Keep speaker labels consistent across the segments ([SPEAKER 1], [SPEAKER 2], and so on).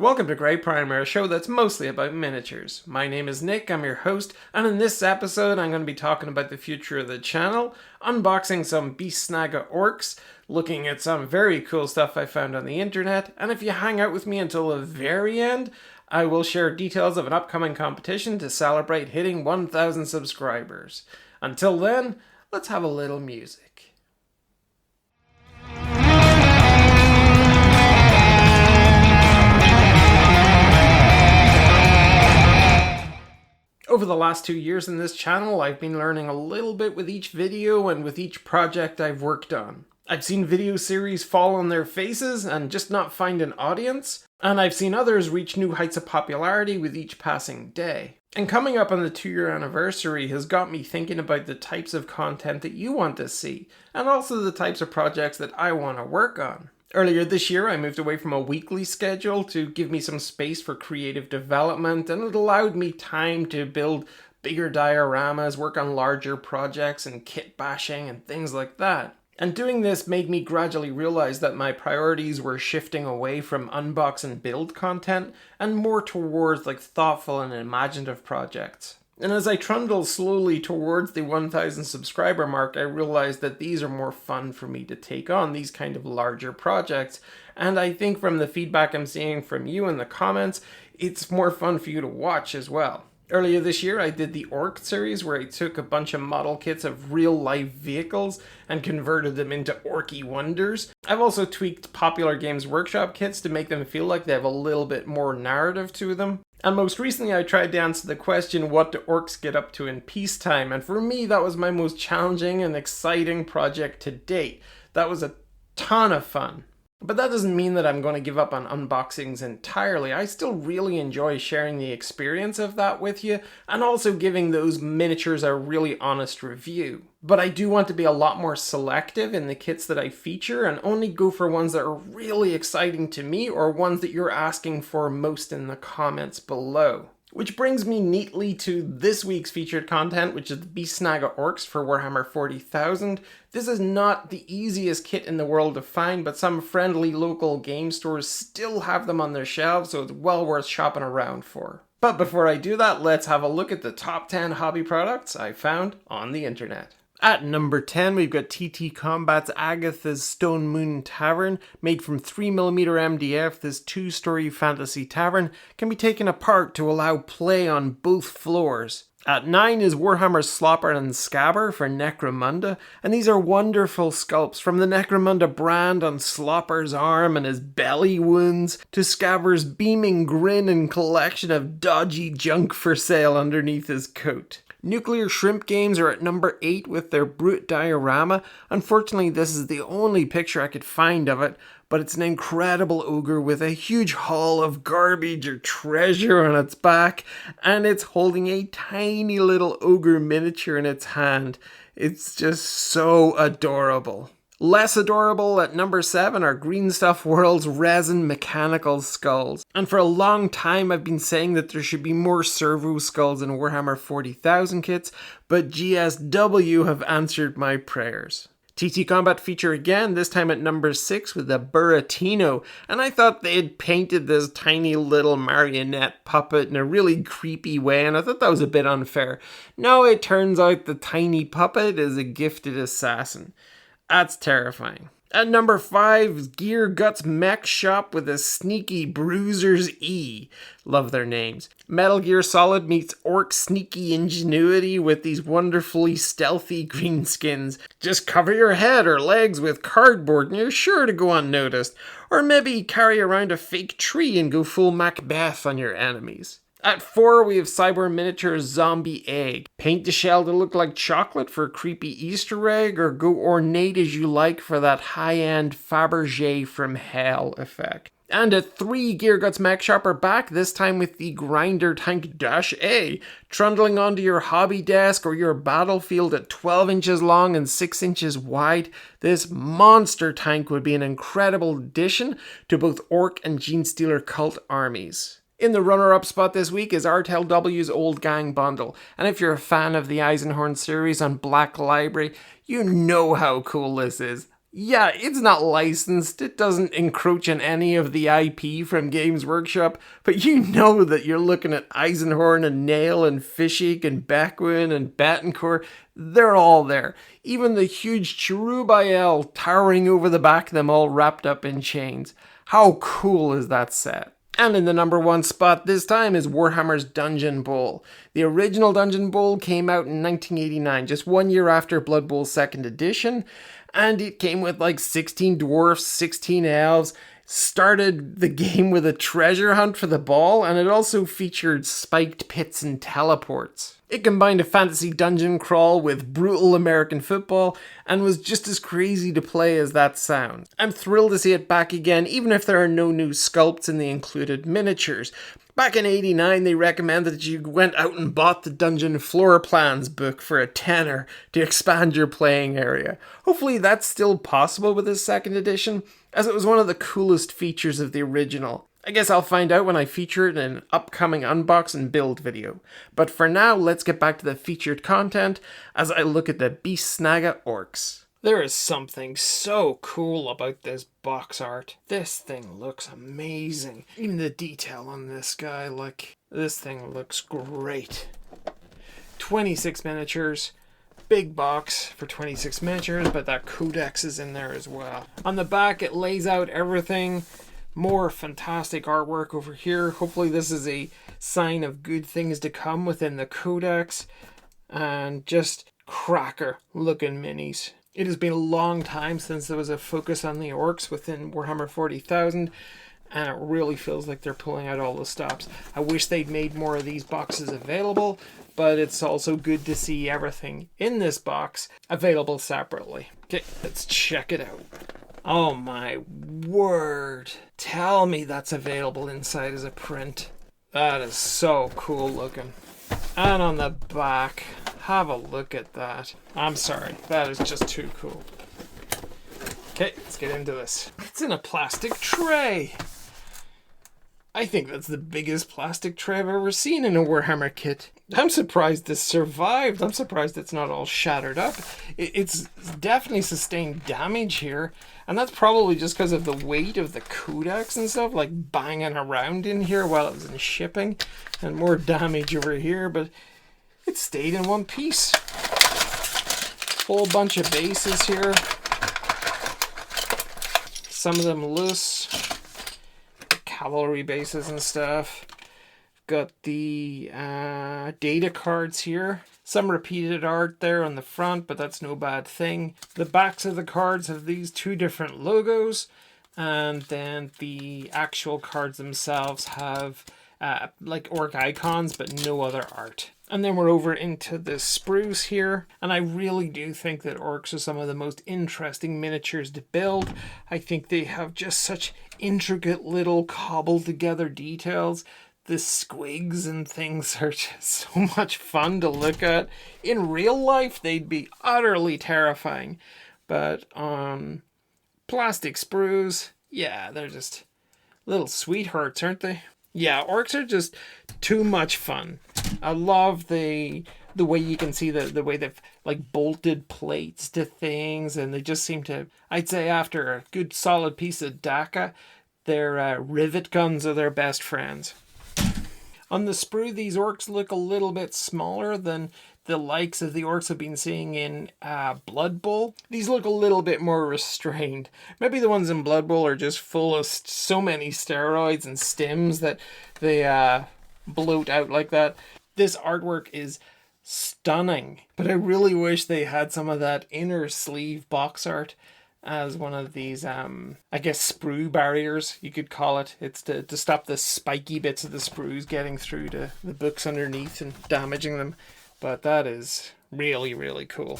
[SPEAKER 1] Welcome to GrayPrimer, a show that's mostly about miniatures. My name is Nick, I'm your host, and in this episode I'm going to be talking about the future of the channel, unboxing some Beast Snagga Orks, looking at some very cool stuff I found on the internet, and if you hang out with me until the very end, I will share details of an upcoming competition to celebrate hitting 1,000 subscribers. Until then, let's have a little music. Over the last 2 years in this channel, I've been learning a little bit with each video and with each project I've worked on. I've seen video series fall on their faces and just not find an audience, and I've seen others reach new heights of popularity with each passing day. And coming up on the 2-year anniversary has got me thinking about the types of content that you want to see, and also the types of projects that I want to work on. Earlier this year, I moved away from a weekly schedule to give me some space for creative development, and it allowed me time to build bigger dioramas, work on larger projects and kit bashing and things like that. And doing this made me gradually realize that my priorities were shifting away from unbox and build content and more towards thoughtful and imaginative projects. And as I trundled slowly towards the 1,000 subscriber mark, I realized that these are more fun for me to take on, these kind of larger projects. And I think from the feedback I'm seeing from you in the comments, it's more fun for you to watch as well. Earlier this year, I did the Ork series where I took a bunch of model kits of real life vehicles and converted them into Orky wonders. I've also tweaked Popular Games Workshop kits to make them feel like they have a little bit more narrative to them. And most recently I tried to answer the question, what do orcs get up to in peacetime? And for me, that was my most challenging and exciting project to date. That was a ton of fun. But that doesn't mean that I'm going to give up on unboxings entirely. I still really enjoy sharing the experience of that with you, and also giving those miniatures a really honest review. But I do want to be a lot more selective in the kits that I feature, and only go for ones that are really exciting to me, or ones that you're asking for most in the comments below. Which brings me neatly to this week's featured content, which is the Beast Snagga Orks for Warhammer 40,000. This is not the easiest kit in the world to find, but some friendly local game stores still have them on their shelves, so it's well worth shopping around for. But before I do that, let's have a look at the top 10 hobby products I found on the internet. At number 10, we've got TT Combat's Agatha's Stone Moon Tavern. Made from 3mm MDF, this 2-story fantasy tavern can be taken apart to allow play on both floors. At 9 is Warhammer's Slopper and Scabber for Necromunda, and these are wonderful sculpts from the Necromunda brand on Slopper's arm and his belly wounds, to Scabber's beaming grin and collection of dodgy junk for sale underneath his coat. Nuclear Shrimp Games are at number 8 with their Brute diorama. Unfortunately, this is the only picture I could find of it, but it's an incredible ogre with a huge haul of garbage or treasure on its back, and it's holding a tiny little ogre miniature in its hand. It's just so adorable. Less adorable at number 7 are Green Stuff World's resin mechanical skulls. And for a long time I've been saying that there should be more servo skulls in Warhammer 40,000 kits, but GSW have answered my prayers. TT Combat feature again, this time at number 6 with the Buratino, and I thought they had painted this tiny little marionette puppet in a really creepy way, and I thought that was a bit unfair. No, it turns out the tiny puppet is a gifted assassin. That's terrifying. At number 5 is Gear Guts Mech Shop with a sneaky Bruiser's E. Love their names. Metal Gear Solid meets Orc sneaky ingenuity with these wonderfully stealthy greenskins. Just cover your head or legs with cardboard and you're sure to go unnoticed. Or maybe carry around a fake tree and go full Macbeth on your enemies. At 4, we have Cyber Miniatures Zombie Egg. Paint the shell to look like chocolate for a creepy Easter egg, or go ornate as you like for that high-end Fabergé from Hell effect. And at 3, Gear Guts Mech Shop are back, this time with the Grinder Tank -A. Trundling onto your hobby desk or your battlefield at 12 inches long and 6 inches wide, this monster tank would be an incredible addition to both Orc and Genestealer cult armies. In the runner-up spot this week is RTLW's Old Gang Bundle, and if you're a fan of the Eisenhorn series on Black Library, you know how cool this is. Yeah, it's not licensed, it doesn't encroach on any of the IP from Games Workshop, but you know that you're looking at Eisenhorn and Nail and Fishik and Beckwin and Battencourt. They're all there. Even the huge Cherubael towering over the back of them, all wrapped up in chains. How cool is that set? And in the number one spot this time is Warhammer's Dungeon Bowl. The original Dungeon Bowl came out in 1989, just 1 year after Blood Bowl 2nd edition, and it came with like 16 dwarfs, 16 elves, started the game with a treasure hunt for the ball, and it also featured spiked pits and teleports. It combined a fantasy dungeon crawl with brutal American football and was just as crazy to play as that sounds. I'm thrilled to see it back again, even if there are no new sculpts in the included miniatures. Back in '89, they recommended that you went out and bought the Dungeon Floor Plans book for a tenner to expand your playing area. Hopefully that's still possible with this second edition, as it was one of the coolest features of the original. I guess I'll find out when I feature it in an upcoming unbox and build video. But for now, let's get back to the featured content as I look at the Beast Snagga Orks. There is something so cool about this box art. This thing looks amazing. Even the detail on this guy, like, this thing looks great. 26 miniatures. Big box for 26 miniatures, but that codex is in there as well. On the back, it lays out everything. More fantastic artwork over here. Hopefully this is a sign of good things to come within the codex. And just cracker looking minis. It has been a long time since there was a focus on the orcs within Warhammer 40,000, and it really feels like they're pulling out all the stops. I wish they'd made more of these boxes available, but it's also good to see everything in this box available separately. Okay, let's check it out. Oh my word. Tell me that's available inside as a print. That is so cool looking. And on the back, have a look at that. I'm sorry, that is just too cool. Okay, let's get into this. It's in a plastic tray. I think that's the biggest plastic tray I've ever seen in a Warhammer kit. I'm surprised this survived. I'm surprised it's not all shattered up. It's definitely sustained damage here. And that's probably just because of the weight of the codex and stuff, like banging around in here while it was in shipping. And more damage over here, but it stayed in one piece. Whole bunch of bases here. Some of them loose. Cavalry bases and stuff. Got the data cards here. Some repeated art there on the front, but that's no bad thing. The backs of the cards have these two different logos, and then the actual cards themselves have like orc icons, but no other art. And then we're over into the sprues here, and I really do think that orcs are some of the most interesting miniatures to build. I think they have just such intricate little cobbled together details. The squigs and things are just so much fun to look at. In real life, they'd be utterly terrifying, but on plastic sprues, yeah, they're just little sweethearts, aren't they? Yeah, orcs are just too much fun. I love the way you can see the way they've like bolted plates to things, and they just seem to, I'd say after a good solid piece of Daka, their rivet guns are their best friends. On the sprue, these orcs look a little bit smaller than the likes of the orcs I've been seeing in Blood Bowl. These look a little bit more restrained. Maybe the ones in Blood Bowl are just full of so many steroids and stims that they bloat out like that. This artwork is stunning, but I really wish they had some of that inner sleeve box art as one of these, I guess, sprue barriers, you could call it. It's to stop the spiky bits of the sprues getting through to the books underneath and damaging them. But that is really, really cool.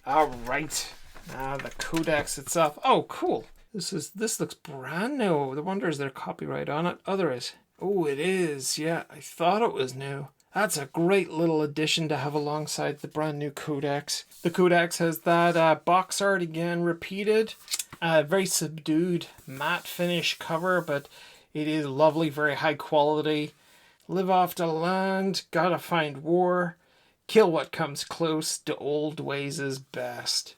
[SPEAKER 1] All right. Now the codex itself. Oh, cool. This looks brand new. The wonder is there copyright on it? Oh, there is. Oh, it is. Yeah, I thought it was new. That's a great little addition to have alongside the brand new codex. The codex has that box art again repeated. Very subdued matte finish cover, but it is lovely, very high quality. Live off the land, gotta find war. Kill what comes close to old ways is best.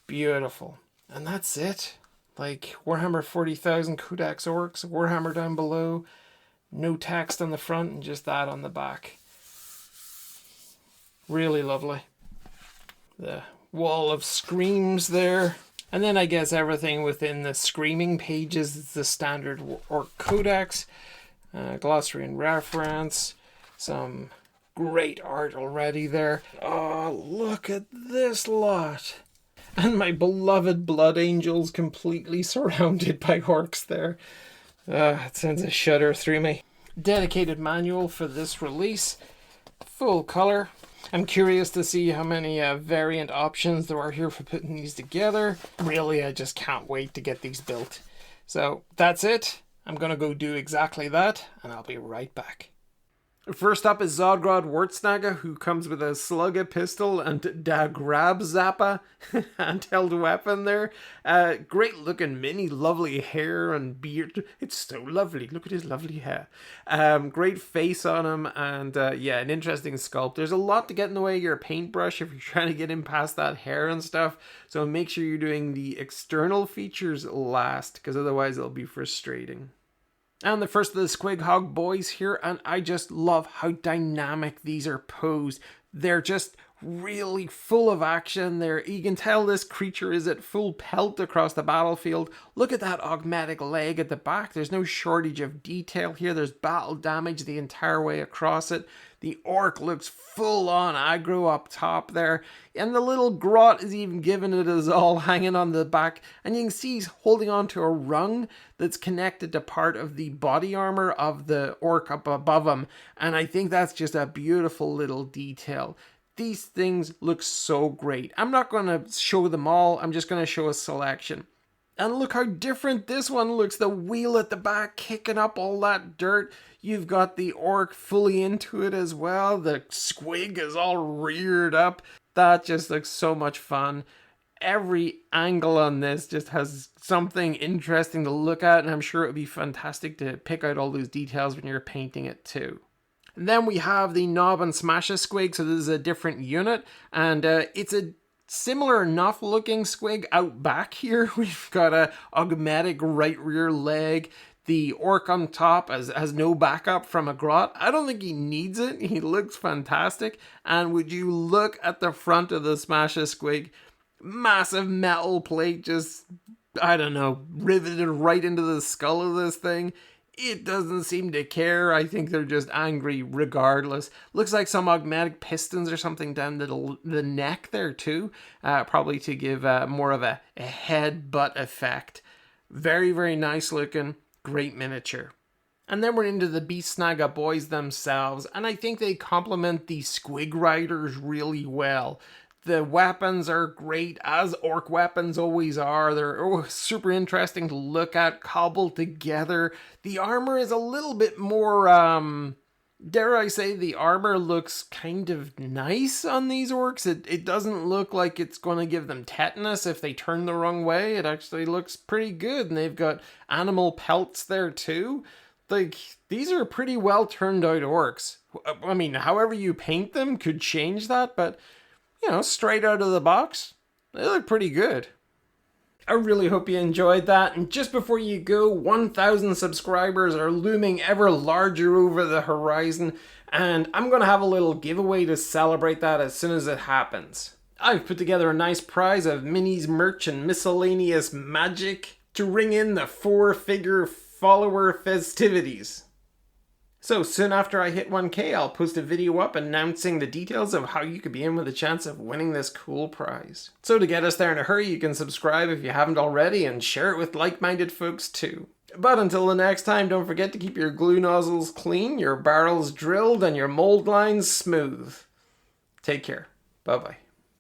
[SPEAKER 1] Beautiful. And that's it. Like, Warhammer 40,000 Codex Orks, Warhammer down below, no text on the front, and just that on the back. Really lovely. The wall of screams there. And then I guess everything within the screaming pages is the standard Ork Codex. Glossary and reference. Some great art already there. Oh, look at this lot. And my beloved Blood Angels completely surrounded by orcs there. It sends a shudder through me. Dedicated manual for this release. Full color. I'm curious to see how many variant options there are here for putting these together. Really, I just can't wait to get these built. So that's it. I'm going to go do exactly that, and I'll be right back. First up is Zogrod Wortsnagga, who comes with a Slugga pistol and Da Grab Zappa handheld weapon there. Great looking mini, lovely hair and beard. It's so lovely. Look at his lovely hair. Great face on him, and yeah, an interesting sculpt. There's a lot to get in the way of your paintbrush if you're trying to get in past that hair and stuff. So make sure you're doing the external features last, because otherwise it'll be frustrating. And the first of the Squighog Boyz here, and I just love how dynamic these are posed. They're just really full of action there. You can tell this creature is at full pelt across the battlefield. Look at that augmetic leg at the back. There's no shortage of detail here. There's battle damage the entire way across it. The orc looks full on aggro up top there. And the little grot is even giving it his all, hanging on the back. And you can see he's holding on to a rung that's connected to part of the body armor of the orc up above him. And I think that's just a beautiful little detail. These things look so great. I'm not going to show them all. I'm just going to show a selection. And look how different this one looks. The wheel at the back kicking up all that dirt. You've got the orc fully into it as well. The squig is all reared up. That just looks so much fun. Every angle on this just has something interesting to look at. And I'm sure it would be fantastic to pick out all those details when you're painting it too. And then we have the Nob and Smasha Squig. So this is a different unit. And it's a similar enough looking squig out back here. We've got a augmetic right rear leg. The orc on top has no backup from a grot. I don't think he needs it. He looks fantastic. And would you look at the front of the Smasha Squig? Massive metal plate just, I don't know, riveted right into the skull of this thing. It doesn't seem to care. I think they're just angry regardless. Looks like some augmetic pistons or something down the neck there too. Probably to give more of a head-butt effect. Very, very nice looking. Great miniature. And then we're into the Beast Snagga Boyz themselves. And I think they complement the Squig Riders really well. The weapons are great, as orc weapons always are. They're super interesting to look at, cobbled together. The armor is a little bit more, dare I say, the armor looks kind of nice on these orcs. It doesn't look like it's going to give them tetanus if they turn the wrong way. It actually looks pretty good, and they've got animal pelts there too. Like, these are pretty well turned out orcs. I mean, however you paint them could change that, but you know, straight out of the box, they look pretty good. I really hope you enjoyed that. And just before you go, 1,000 subscribers are looming ever larger over the horizon. And I'm going to have a little giveaway to celebrate that as soon as it happens. I've put together a nice prize of minis, merch, and miscellaneous magic to ring in the 4-figure follower festivities. So soon after I hit 1K, I'll post a video up announcing the details of how you could be in with a chance of winning this cool prize. So to get us there in a hurry, you can subscribe if you haven't already and share it with like-minded folks too. But until the next time, don't forget to keep your glue nozzles clean, your barrels drilled, and your mold lines smooth. Take care. Bye-bye.